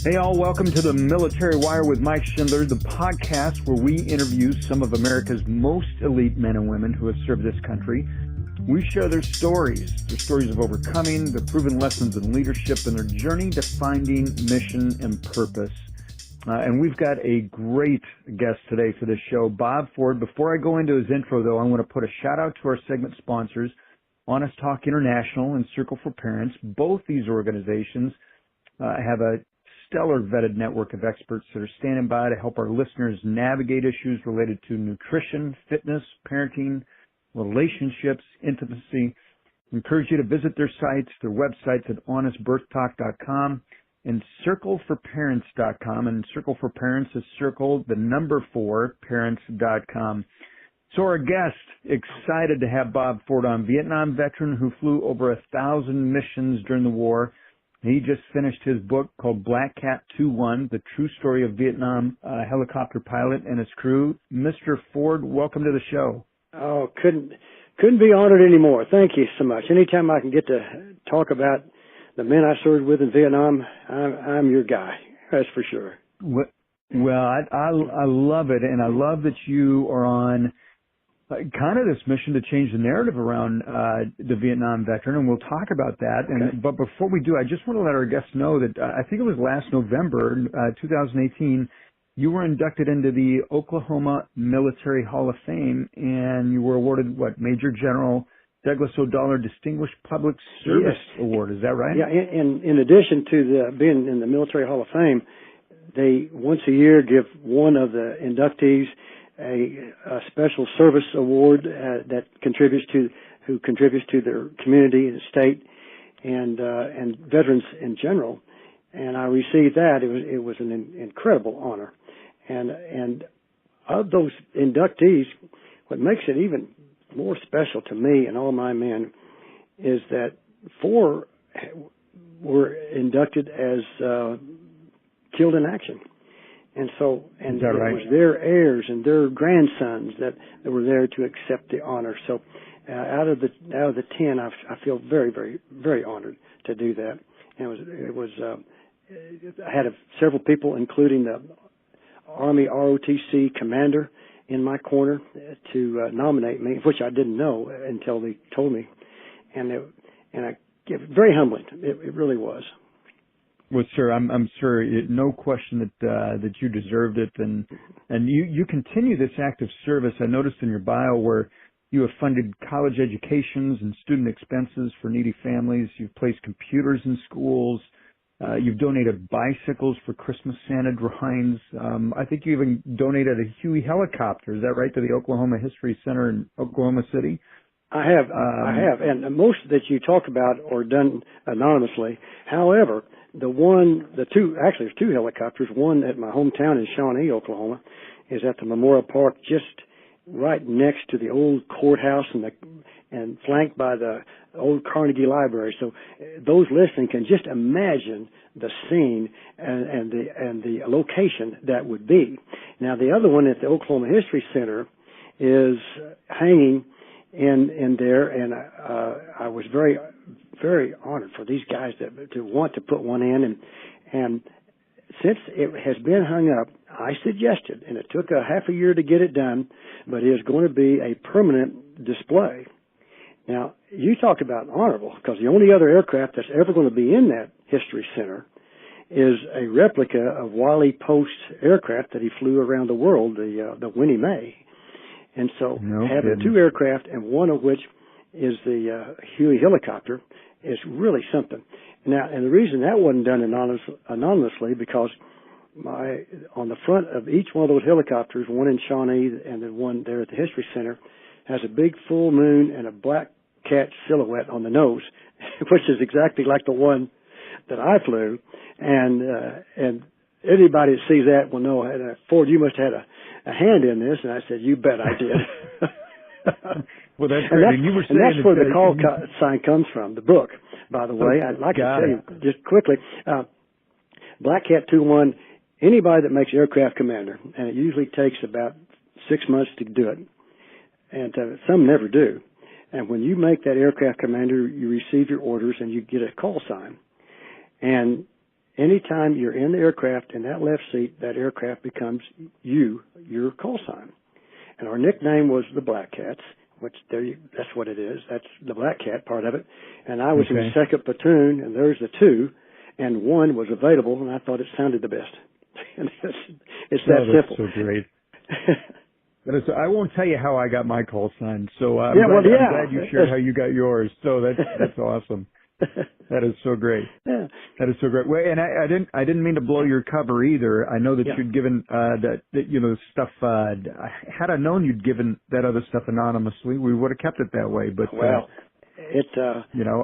Hey all, welcome to the Military Wire with Mike Schindler, the podcast where we interview some of America's most elite men and women who have served this country. We share their stories of overcoming, their proven lessons in leadership, and their journey to finding mission and purpose. And we've got a great guest today for this show, Bob Ford. Before I go into his intro, though, I want to put a shout-out to our segment sponsors, Honest Talk International and Circle for Parents. Both these organizations have a stellar vetted network of experts that are standing by to help our listeners navigate issues related to nutrition, fitness, parenting, relationships, intimacy. I encourage you to visit their sites, their websites at honestbirthtalk.com and circleforparents.com. And Circle for Parents is circle, the number 4, parents.com. So our guest, excited to have Bob Ford on, Vietnam veteran who flew over 1,000 missions during the war. He just finished his book called Black Cat 2-1, The True Story of Vietnam Helicopter Pilot and His Crew. Mr. Ford, welcome to the show. Oh, couldn't be honored anymore. Thank you so much. Anytime I can get to talk about the men I served with in Vietnam, I'm your guy. That's for sure. Well, I love it, and I love that you are on kind of this mission to change the narrative around the Vietnam veteran, and we'll talk about that. Okay. But before we do, I just want to let our guests know that I think it was last November, 2018, you were inducted into the Oklahoma Military Hall of Fame, and you were awarded, Major General Douglas O'Donnell Distinguished Public Service Award. Is that right? Yeah, in addition to being in the Military Hall of Fame, they once a year give one of the inductees a special service award that contributes to their community and state and veterans in general. And I received that. It was an incredible honor. And of those inductees, what makes it even more special to me and all my men is that 4 were inducted as killed in action. And it was their heirs and their grandsons that were there to accept the honor. So, out of the 10, I feel very, very, very honored to do that. And I had several people, including the Army ROTC commander, in my corner to nominate me, which I didn't know until they told me, and very humbling. It really was. Well, sir, I'm sure, no question that you deserved it, and you continue this active service. I noticed in your bio where you have funded college educations and student expenses for needy families. You've placed computers in schools. You've donated bicycles for Christmas Santa drawings. I think you even donated a Huey helicopter. Is that right, to the Oklahoma History Center in Oklahoma City? I have, and most that you talk about are done anonymously. However, there's 2 helicopters. One at my hometown in Shawnee, Oklahoma, is at the Memorial Park, just right next to the old courthouse and flanked by the old Carnegie Library. So those listening can just imagine the scene and the location that would be. Now, the other one at the Oklahoma History Center is hanging in there, and I was very, very honored for these guys to want to put one in, and since it has been hung up, I suggested, and it took a half a year to get it done, but it is going to be a permanent display. Now, you talk about honorable, because the only other aircraft that's ever going to be in that History Center is a replica of Wiley Post's aircraft that he flew around the world, the Winnie Mae. And so having 2 aircraft, and one of which is the Huey helicopter, is really something. Now, and the reason that wasn't done anonymously, because on the front of each one of those helicopters, one in Shawnee and then one there at the History Center, has a big full moon and a black cat silhouette on the nose, which is exactly like the one that I flew. And anybody that sees that will know, Ford, you must have had a hand in this. And I said, you bet I did. Well, that's great. And that's where the call sign comes from, the book, by the way. I'd like to tell you just quickly, Black Cat 2-1, anybody that makes aircraft commander, and it usually takes about 6 months to do it, and some never do. And when you make that aircraft commander, you receive your orders and you get a call sign. And anytime you're in the aircraft in that left seat, that aircraft becomes your call sign. And our nickname was the Black Cats, which that's what it is. That's the Black Cat part of it. And I was in the second platoon, and there's the 2, and 1 was available, and I thought it sounded the best. And it's that simple. That's so great. I won't tell you how I got my call sign. So I'm glad you shared how you got yours. So that's awesome. That is so great. Yeah. That is so great. Well, and I didn't mean to blow your cover either. I know that you'd given that stuff. Had I known you'd given that other stuff anonymously, we would have kept it that way. But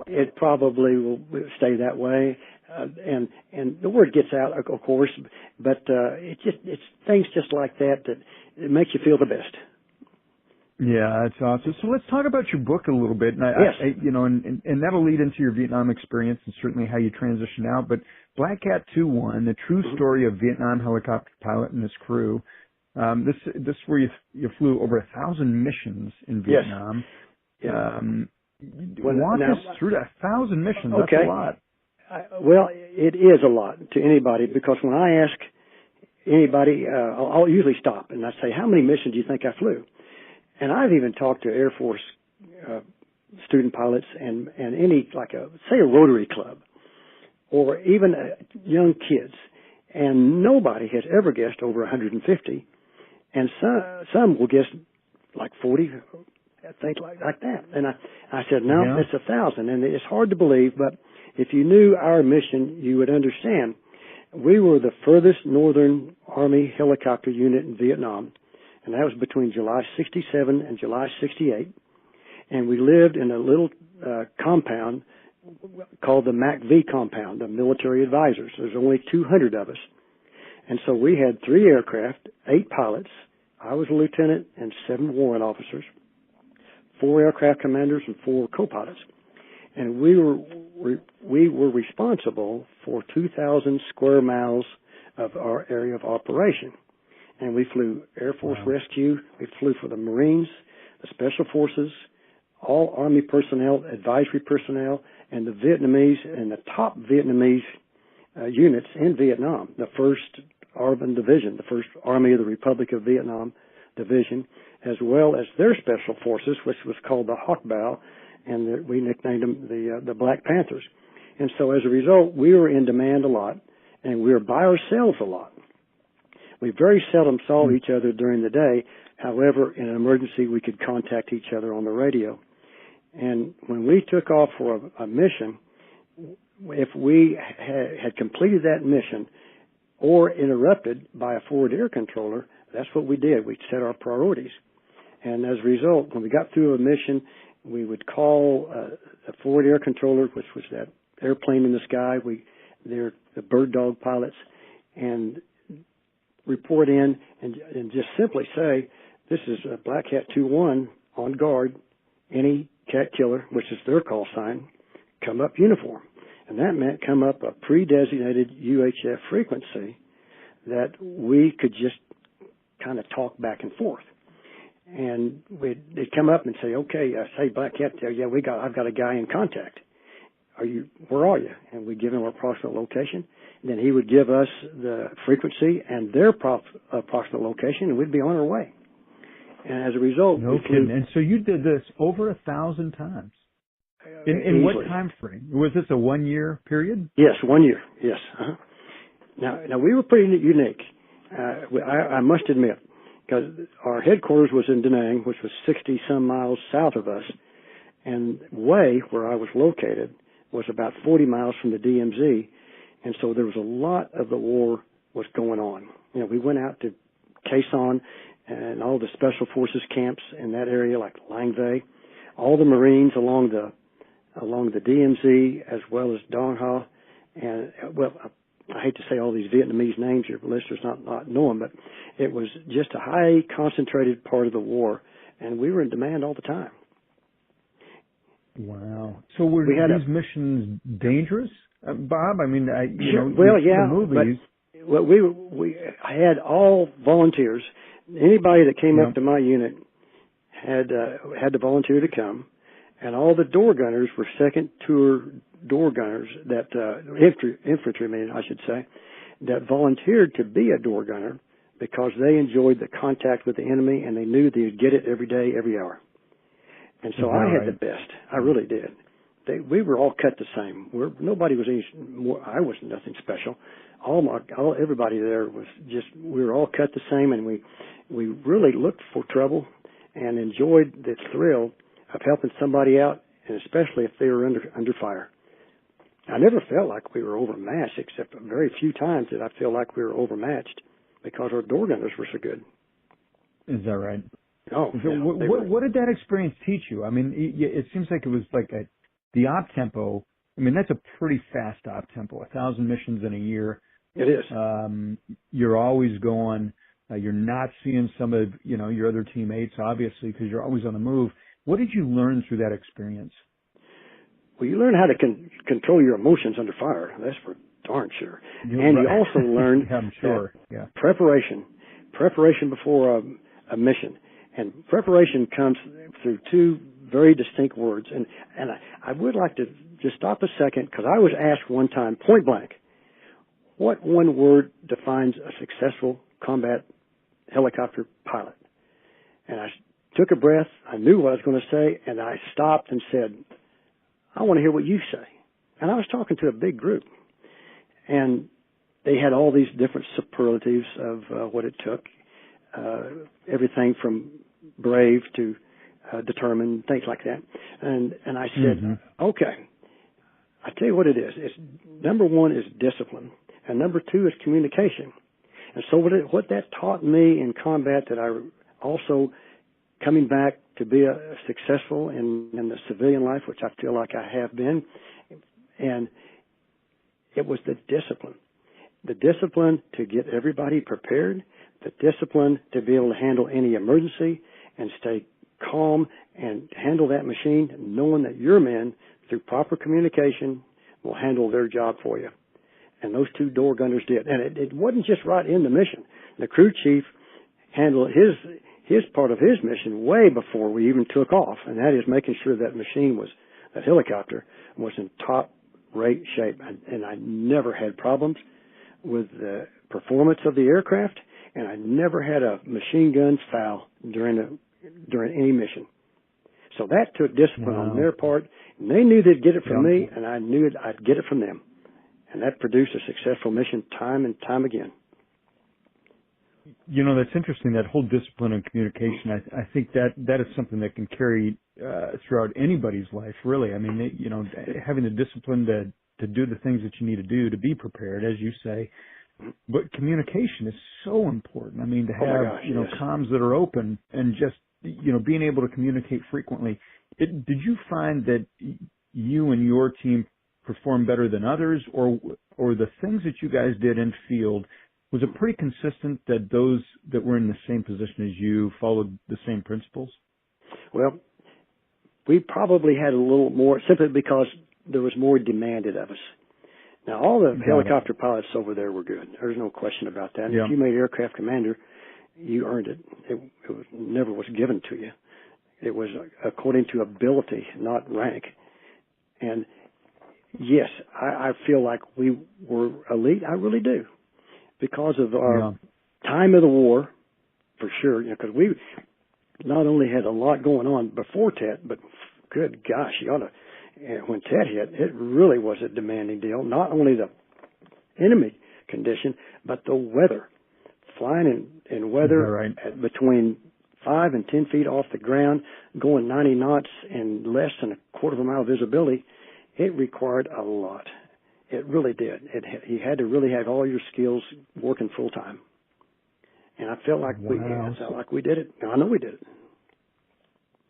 it probably will stay that way. And the word gets out, of course, but it's things just like that it makes you feel the best. Yeah, that's awesome. So let's talk about your book a little bit, and and that'll lead into your Vietnam experience and certainly how you transition out. But Black Cat 2-1, the true story of Vietnam helicopter pilot and his crew. This is where you flew over 1,000 missions in Vietnam. Yes. Walk us through that 1,000 missions. Okay. That's a lot. Well, it is a lot to anybody, because when I ask anybody, I'll usually stop and I say, how many missions do you think I flew? And I've even talked to Air Force student pilots and any, say a Rotary Club, or even young kids, and nobody has ever guessed over 150, and some will guess like 40, things like that. And I said, no, it's 1,000, and it's hard to believe, but if you knew our mission, you would understand. We were the furthest Northern Army helicopter unit in Vietnam, and that was between July 67 and July 68. And we lived in a little compound called the MAC-V compound, the military advisors. There's only 200 of us. And so we had 3 aircraft, 8 pilots. I was a lieutenant and 7 warrant officers, 4 aircraft commanders and 4 co-pilots. And we were responsible for 2,000 square miles of our area of operation. And we flew Air Force Rescue, we flew for the Marines, the Special Forces, all Army personnel, advisory personnel, and the Vietnamese and the top Vietnamese units in Vietnam, the 1st Urban Division, the 1st Army of the Republic of Vietnam Division, as well as their Special Forces, which was called the Hawk Bow, and we nicknamed them the Black Panthers. And so as a result, we were in demand a lot, and we were by ourselves a lot. We very seldom saw each other during the day. However, in an emergency, we could contact each other on the radio. And when we took off for a mission, if we had completed that mission or interrupted by a forward air controller, that's what we did. We set our priorities. And as a result, when we got through a mission, we would call a forward air controller, which was that airplane in the sky. They're the bird dog pilots, and report in and just simply say, this is a Black Cat 2-1 on guard, any cat killer, which is their call sign, come up uniform. And that meant come up a pre-designated UHF frequency that we could just kind of talk back and forth. And they'd come up and say, okay, say Black Cat, I've got a guy in contact. Where are you? And we'd give him our approximate location. And then he would give us the frequency and their approximate location, and we'd be on our way. And as a result, no kidding. And so you did this over 1,000 times. In what time frame? Was this a 1-year period? Yes, 1 year. Yes. Uh-huh. Now we were pretty unique. I must admit, because our headquarters was in Da Nang, which was 60 some miles south of us, and Hue, where I was located, was about 40 miles from the DMZ, and so there was a lot of the war was going on. We went out to Quai Son and all the Special Forces camps in that area, like Lang Vay, all the Marines along the DMZ, as well as Dong Ha, and I hate to say all these Vietnamese names, your listeners not know them, but it was just a high concentrated part of the war, and we were in demand all the time. Wow. So were these missions dangerous, Bob? I mean, the movies. But we had all volunteers. Anybody that came up to my unit had to volunteer to come, And all the door gunners were second tour door gunners that, infantrymen, I should say, that volunteered to be a door gunner because they enjoyed the contact with the enemy and they knew they would get it every day, every hour. And so I had the best. I really did. We were all cut the same. Nobody was any more. I was nothing special. Everybody there was just. We were all cut the same, and we really looked for trouble and enjoyed the thrill of helping somebody out, and especially if they were under fire. I never felt like we were overmatched, except very few times did I feel like we were overmatched because our door gunners were so good. Is that right? Oh, so yeah, what did that experience teach you? I mean, it seems like it was like the op tempo. I mean, that's a pretty fast op tempo. 1,000 missions in a year. It is. You're always going. You're not seeing some of your other teammates, obviously, because you're always on the move. What did you learn through that experience? Well, you learn how to control your emotions under fire. That's for darn sure. You're and right. you also learn yeah, I'm sure. Yeah. preparation before a mission. And preparation comes through two very distinct words. And I would like to just stop a second because I was asked one time, point blank, what one word defines a successful combat helicopter pilot? And I took a breath. I knew what I was going to say, and I stopped and said, I want to hear what you say. And I was talking to a big group, and they had all these different superlatives of what it took, everything from brave to determined, things like that. And I said, okay, I tell you what it is. It's, number one is discipline, and number two is communication. And so what that taught me in combat, that I also coming back to be successful in the civilian life, which I feel like I have been, and it was the discipline to get everybody prepared, the discipline to be able to handle any emergency and stay calm and handle that machine, knowing that your men, through proper communication, will handle their job for you. And those two door gunners did. And it wasn't just right in the mission. The crew chief handled his part of his mission way before we even took off, and that is making sure that helicopter was in top rate shape. And I never had problems with the performance of the aircraft, and I never had a machine gun foul during any mission. So that took discipline on their part, and they knew they'd get it from me, and I knew I'd get it from them. And that produced a successful mission time and time again. That's interesting, that whole discipline and communication. I think that is something that can carry throughout anybody's life, really. I mean, having the discipline to do the things that you need to do to be prepared, as you say. But communication is so important. I mean, to have, comms that are open and just, being able to communicate frequently. Did you find that you and your team performed better than others, or the things that you guys did in field, was it pretty consistent that those that were in the same position as you followed the same principles? Well, we probably had a little more, simply because there was more demanded of us. Now, all the helicopter pilots over there were good. There's no question about that. Yeah. If you made aircraft commander, you earned it. It never was given to you. It was according to ability, not rank. And yes, I feel like we were elite. I really do. Because of our time of the war, for sure, because we not only had a lot going on before Tet, but good gosh, when Tet hit, it really was a demanding deal. Not only the enemy condition, but the weather. Flying in weather at between 5 and 10 feet off the ground, going 90 knots and less than a quarter of a mile visibility, it required a lot. It really did. You had to really have all your skills working full time. And I felt like we did it. I know we did it.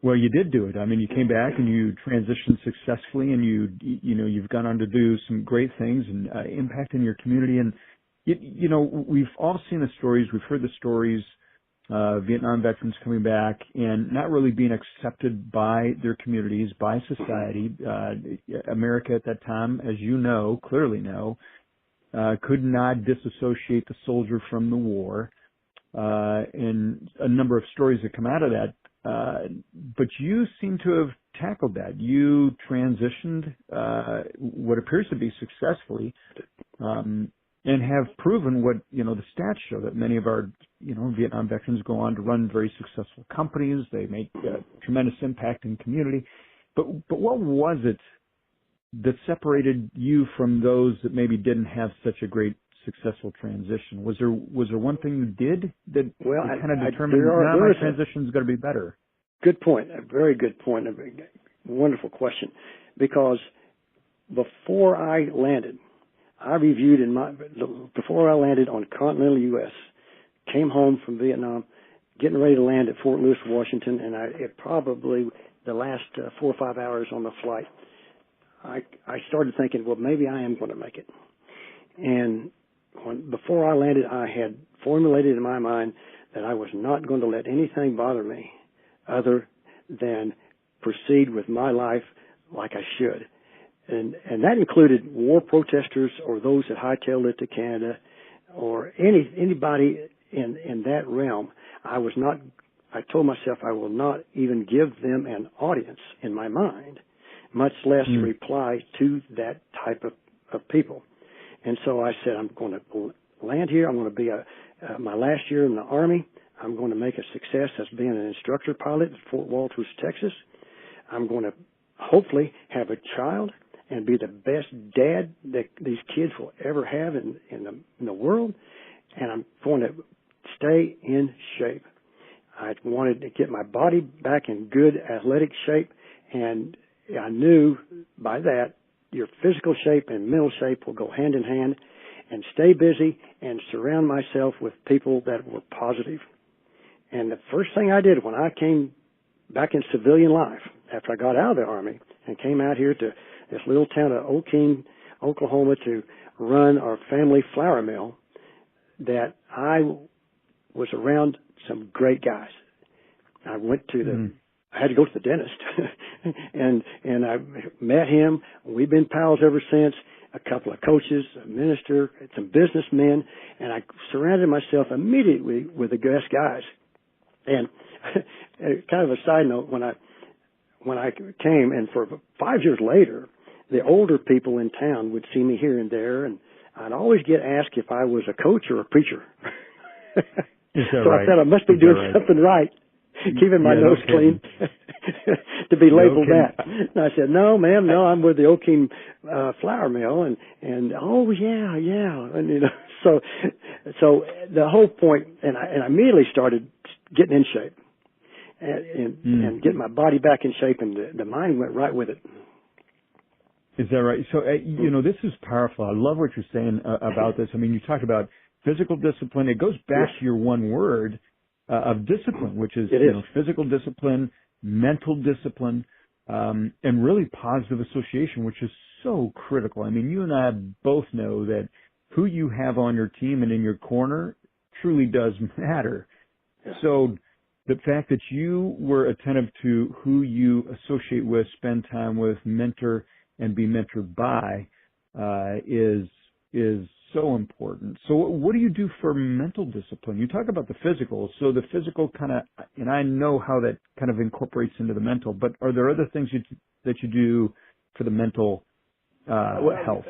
Well, you did do it. I mean, you came back and you transitioned successfully, and you've gone on to do some great things and impact in your community. And we've all seen the stories. We've heard the stories. Vietnam veterans coming back and not really being accepted by their communities, by society. America at that time, as clearly know, could not disassociate the soldier from the war. And a number of stories that come out of that but you seem to have tackled that. You transitioned what appears to be successfully, and have proven what, the stats show, that many of our, Vietnam veterans go on to run very successful companies. They make tremendous impact in community. But what was it that separated you from those that maybe didn't have such a great successful transition? Was there one thing you did that kind of determined my transition's going to be better? Good point. A very good point. A wonderful question. Because before I landed, I reviewed before I landed on continental U.S., came home from Vietnam, getting ready to land at Fort Lewis, Washington, and it probably the last 4 or 5 hours on the flight, I started thinking, well, maybe I am going to make it. And before I landed, I had formulated in my mind that I was not going to let anything bother me other than proceed with my life like I should. And that included war protesters or those that hightailed it to Canada or anybody in that realm. I told myself I will not even give them an audience in my mind, much less reply to that type of people. And so I said, I'm going to land here. I'm going to be my last year in the Army. I'm going to make a success as being an instructor pilot at Fort Walters, Texas. I'm going to hopefully have a child and be the best dad that these kids will ever have in the world. And I'm going to stay in shape. I wanted to get my body back in good athletic shape, and I knew by that your physical shape and mental shape will go hand in hand, and stay busy and surround myself with people that were positive. And the first thing I did when I came back in civilian life, after I got out of the Army and came out here to this little town of Okeene, Oklahoma, to run our family flour mill, that I was around some great guys. I went to I had to go to the dentist and I met him. We've been pals ever since. A couple of coaches, a minister, some businessmen, and I surrounded myself immediately with the best guys. And kind of a side note, when I came, and for 5 years later, the older people in town would see me here and there, and I'd always get asked if I was a coach or a preacher. So right? I said I must be doing something right, keeping my nose clean to be labeled that. And I said, no, ma'am, no, I'm with the Okeene flour mill, and oh yeah, and so the whole point, and I immediately started getting in shape and getting my body back in shape, and the mind went right with it. Is that right? So, this is powerful. I love what you're saying about this. I mean, you talk about physical discipline. It goes back to your one word of discipline, which is, physical discipline, mental discipline, and really positive association, which is so critical. I mean, you and I both know that who you have on your team and in your corner truly does matter. Yeah. So the fact that you were attentive to who you associate with, spend time with, mentor, and be mentored by is so important. So what do you do for mental discipline? You talk about the physical. So the physical kind of, and I know how that kind of incorporates into the mental, but are there other things that you do for the mental health?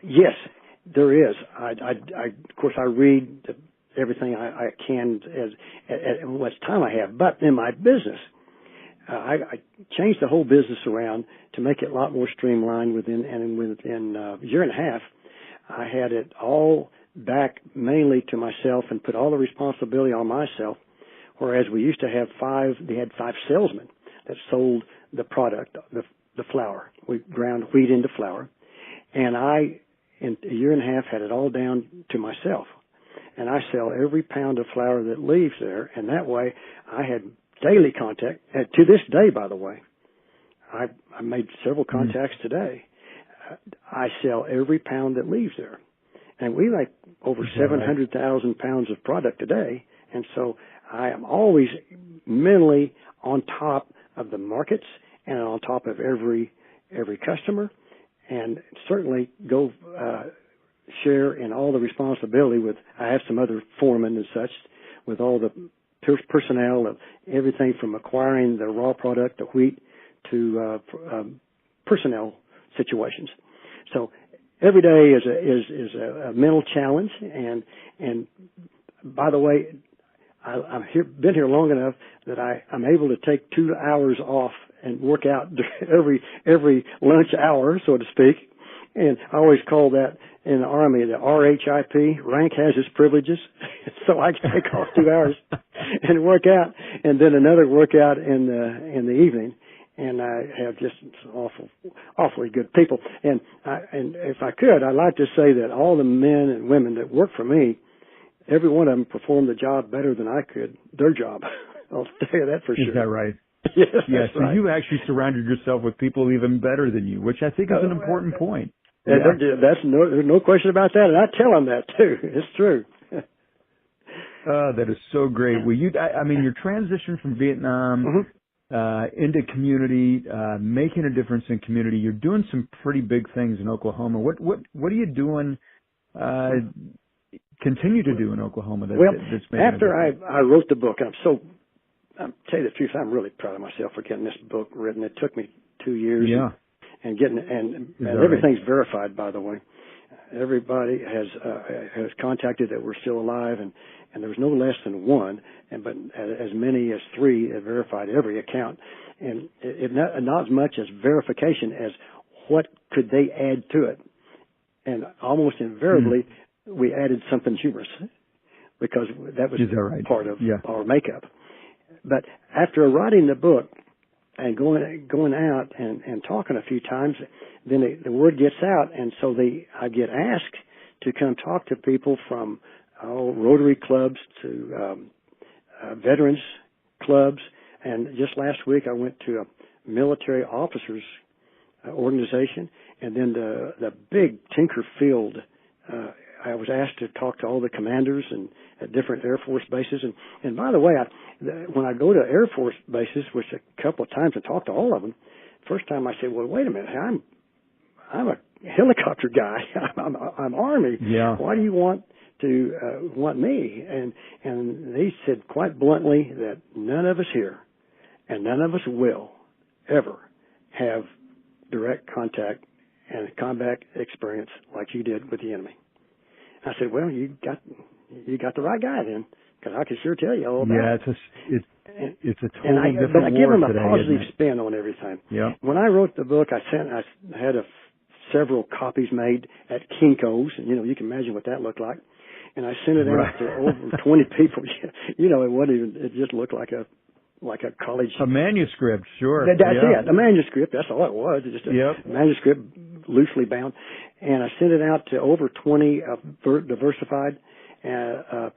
Yes, there is. Of course, I read everything I can as much time I have. But in my business, I changed the whole business around to make it a lot more streamlined. Within a year and a half, I had it all back mainly to myself and put all the responsibility on myself. Whereas we used to have they had 5 salesmen that sold the product, the flour. We ground wheat into flour. And I, in a year and a half, had it all down to myself. And I sell every pound of flour that leaves there. And that way I had daily contact. To this day, by the way, I made several contacts today. I sell every pound that leaves there. And we make over 700,000 pounds of product a day. And so I am always mentally on top of the markets and on top of every customer, and certainly go share in all the responsibility with, I have some other foremen and such, with all the personnel of everything from acquiring the raw product, the wheat, to personnel situations. So every day is a mental challenge, and by the way, been here long enough that I'm able to take 2 hours off and work out every lunch hour, so to speak. And I always call that in the Army the RHIP, rank has its privileges. So I can take off 2 hours and work out, and then another workout in the evening. And I have just awfully good people. And if I could, I'd like to say that all the men and women that work for me, every one of them performed the job better than I could, their job. I'll tell you that for sure. Is that right? Yes, yes. So right. you actually surrounded yourself with people even better than you, which I think is an important point. There's no question about that, and I tell them that too. It's true. That is so great. Well, I mean, your transition from Vietnam into community, making a difference in community. You're doing some pretty big things in Oklahoma. What are you doing? Continue to do in Oklahoma? That's after I wrote the book, I'll tell you the truth, I'm really proud of myself for getting this book written. It took me 2 years. Yeah. And everything's verified, by the way. Everybody has contacted that we're still alive, and there was no less than one, but as many as 3 have verified every account. And not as much as verification as what could they add to it. And almost invariably, we added something humorous because that was part of our makeup. But after writing the book and going out and talking a few times, then the word gets out, and so I get asked to come talk to people from Rotary clubs to veterans clubs. And just last week I went to a military officers organization, and then the big Tinker Field. I was asked to talk to all the commanders and at different Air Force bases. And by the way, when I go to Air Force bases, which a couple of times I talked to all of them, first time I said, well, wait a minute, I'm a helicopter guy. I'm Army. Yeah. Why do you want me? And they said quite bluntly that none of us here and none of us will ever have direct contact and combat experience like you did with the enemy. I said, well, you got the right guy then, because I can sure tell you all about it. Yeah, it's a totally different war today. But I give them a positive spin on everything. Yeah. When I wrote the book, I had several copies made at Kinko's, and you can imagine what that looked like. And I sent it out to over 20 people. It wasn't even. It just looked like a college. A manuscript, sure. That's it. A manuscript. That's all it was. Just a manuscript, loosely bound. And I sent it out to over 20 diversified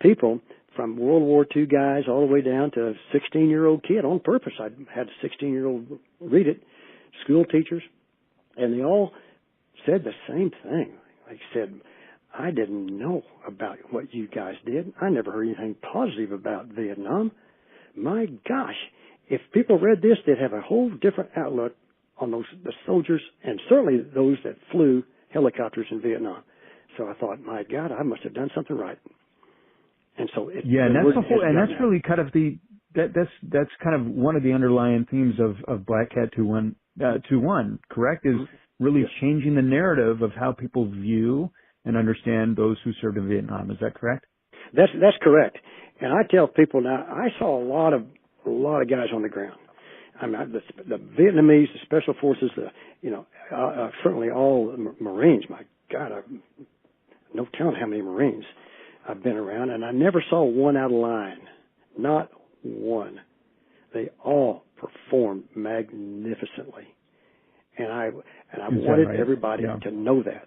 people, from World War II guys all the way down to a 16-year-old kid on purpose. I had a 16-year-old read it, school teachers, and they all said the same thing. They said, I didn't know about what you guys did. I never heard anything positive about Vietnam. My gosh, if people read this, they'd have a whole different outlook on the soldiers, and certainly those that flew helicopters in Vietnam. So I thought, my God, I must have done something right. And so and that's really kind of that's kind of one of the underlying themes of Black Cat 2-1, correct? Is really changing the narrative of how people view and understand those who served in Vietnam. Is that correct? That's correct. And I tell people now, I saw a lot of guys on the ground. I mean, the Vietnamese, the Special Forces, certainly all Marines. My God, no telling how many Marines I've been around, and I never saw one out of line. Not one. They all performed magnificently, and I wanted everybody to know that.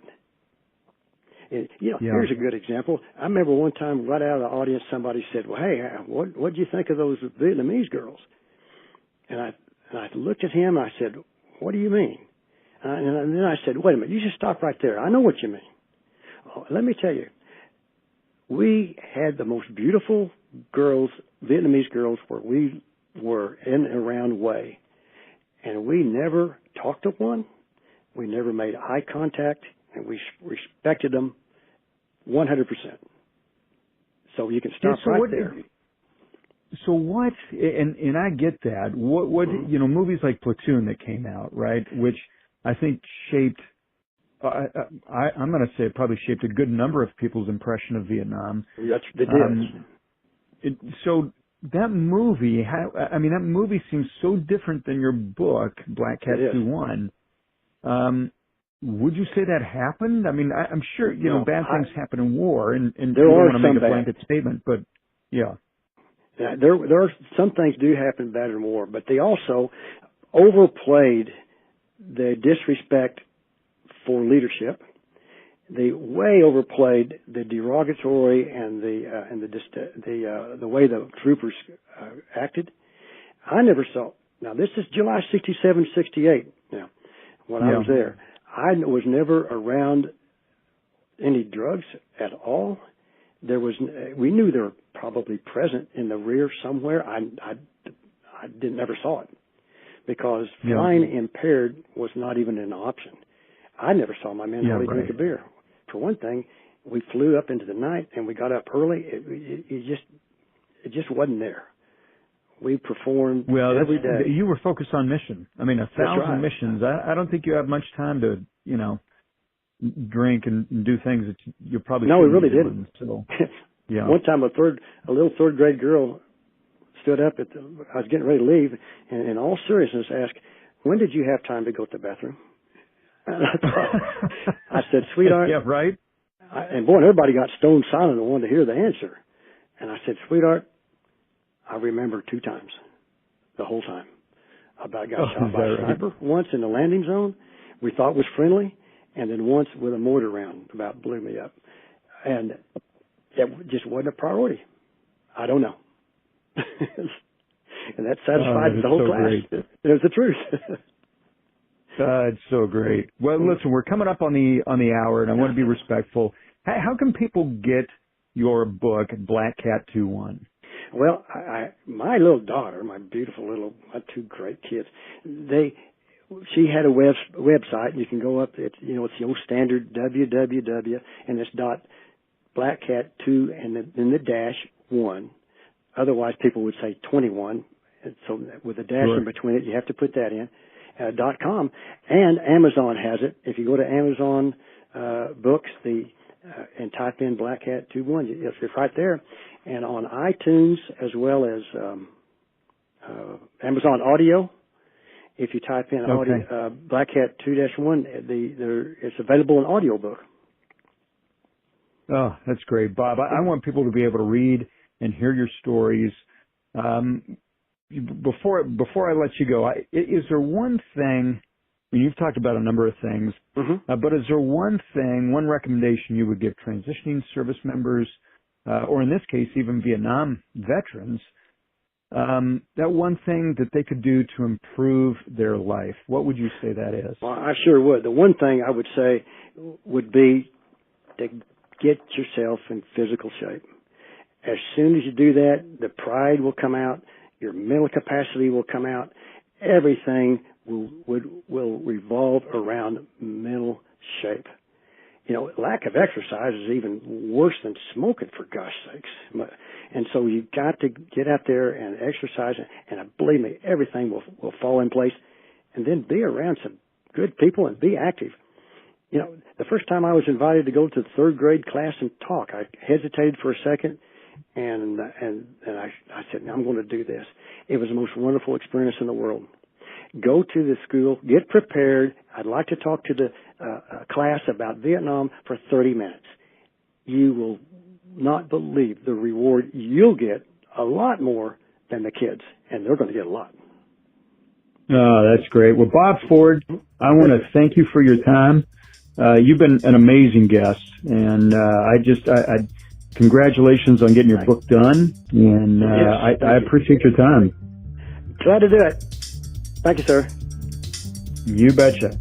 And, here's a good example. I remember one time, right out of the audience, somebody said, "Well, hey, what did you think of those Vietnamese girls?" And I looked at him. And I said, "What do you mean?" And then I said, "Wait a minute. You just stop right there. I know what you mean. Let me tell you. We had the most beautiful girls, Vietnamese girls, where we were in and around Huey, and we never talked to one. We never made eye contact, and we respected them 100%. So you can stop there. So what? And I get that. What movies like Platoon that came out, right? Which I think shaped. I'm going to say it probably shaped a good number of people's impression of Vietnam. Yes, it did. So that movie, that movie seems so different than your book, Black Cat 2-1. Would you say that happened? I mean, I'm sure, bad things happen in war, and you don't want to make a blanket statement, but yeah. There are some things do happen bad in war, but they also overplayed the disrespect for leadership. They way overplayed the derogatory and the way the troopers acted. I never saw. Now this is July 67, 68. Now, when I was there, I was never around any drugs at all. We knew they were probably present in the rear somewhere. I never saw it because flying impaired was not even an option. I never saw my men hardly drink a beer. For one thing, we flew up into the night and we got up early. It just wasn't there. We performed every day. You were focused on mission. I mean, 1,000 missions. I don't think you have much time to, drink and do things that you probably no, we really didn't. So, One time, a little third grade girl stood up I was getting ready to leave, and in all seriousness asked, "When did you have time to go to the bathroom?" I said, "Sweetheart." Yeah, right. And boy, everybody got stone silent and wanted to hear the answer. And I said, "Sweetheart, I remember 2 times, the whole time. About got shot by a sniper once in the landing zone. We thought was friendly, and then once with a mortar round about blew me up. And that just wasn't a priority. I don't know." And that satisfied the whole class. Great. It was the truth. It's so great. Well, listen, we're coming up on the hour, and I want to be respectful. How can people get your book, Black Cat 2-1? Well, my little daughter, my 2 great kids, she had a website, and you can go up. It's the old standard www, and it's .blackcat2 and then the dash 1. Otherwise, people would say 21. And so with a dash in between it, you have to put that in. .com, and Amazon has it. If you go to Amazon books, and type in Black Cat 2-1, it's right there. And on iTunes as well as Amazon Audio, if you type in audio, Black Cat 2-1, it's available in audiobook. Oh, that's great, Bob. I want people to be able to read and hear your stories. Before I let you go, is there one thing? I mean, you've talked about a number of things, but is there one recommendation you would give transitioning service members, or in this case, even Vietnam veterans, that one thing that they could do to improve their life? What would you say that is? Well, I sure would. The one thing I would say would be to get yourself in physical shape. As soon as you do that, the pride will come out. Your mental capacity will come out. Everything will revolve around mental shape. Lack of exercise is even worse than smoking, for gosh sakes. And so you've got to get out there and exercise, and believe me, everything will fall in place. And then be around some good people and be active. The first time I was invited to go to the 3rd grade class and talk, I hesitated for a second. And I said, I'm going to do this. It was the most wonderful experience in the world. Go to the school, get prepared. I'd like to talk to the class about Vietnam for 30 minutes. You will not believe the reward you'll get, a lot more than the kids, and they're going to get a lot. Oh, that's great. Well, Bob Ford, I want to thank you for your time. You've been an amazing guest, and I congratulations on getting your book done, and I appreciate your time. Glad to do it. Thank you, sir. You betcha.